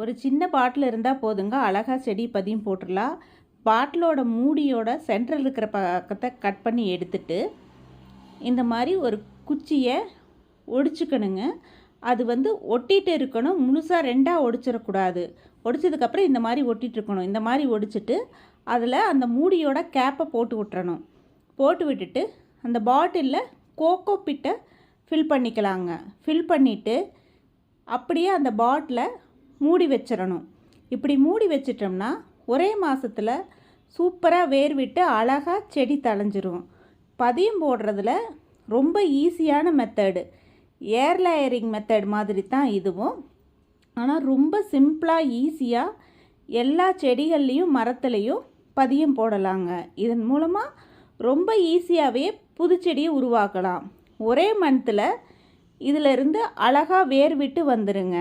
ஒரு சின்ன பாட்டில் இருந்தால் போதுங்க, அழகாக செடி பதியம் போட்டுடலாம். பாட்டிலோட மூடியோட சென்டரில் இருக்கிற பக்கத்தை கட் பண்ணி எடுத்துட்டு இந்த மாதிரி ஒரு குச்சியை ஒடிச்சுக்கணுங்க. அது ஒட்டிகிட்டு இருக்கணும், முழுசாக ரெண்டாக ஒடிச்சிடக்கூடாது. ஒடிச்சதுக்கப்புறம் இந்த மாதிரி ஒட்டிகிட்டு இருக்கணும். இந்த மாதிரி ஒடிச்சிட்டு அதில் அந்த மூடியோட கேப்பை போட்டு விட்டுறணும். போட்டு விட்டுட்டு அந்த பாட்டிலில் கோகோ பிட்டை ஃபில் பண்ணிக்கலாங்க. ஃபில் பண்ணிவிட்டு அப்படியே அந்த பாட்டிலை மூடி வச்சிடணும். இப்படி மூடி வச்சிட்டோம்னா ஒரே மாதத்தில் சூப்பராக வேர் விட்டு அழகாக செடி தழைஞ்சிரும். பதியம் போடுறதுல ரொம்ப ஈஸியான மெத்தடு, ஏர் லேயரிங் மெத்தட் மாதிரி தான் இதுவும். ஆனால் ரொம்ப சிம்பிளாக ஈஸியாக எல்லா செடிகள்லேயும் மரத்துலேயும் பதியம் போடலாங்க. இதன் மூலமாக ரொம்ப ஈஸியாகவே புது செடியை உருவாக்கலாம். ஒரே மந்த்தில் இதிலிருந்து அழகாக வேர் விட்டு வந்துடுங்க.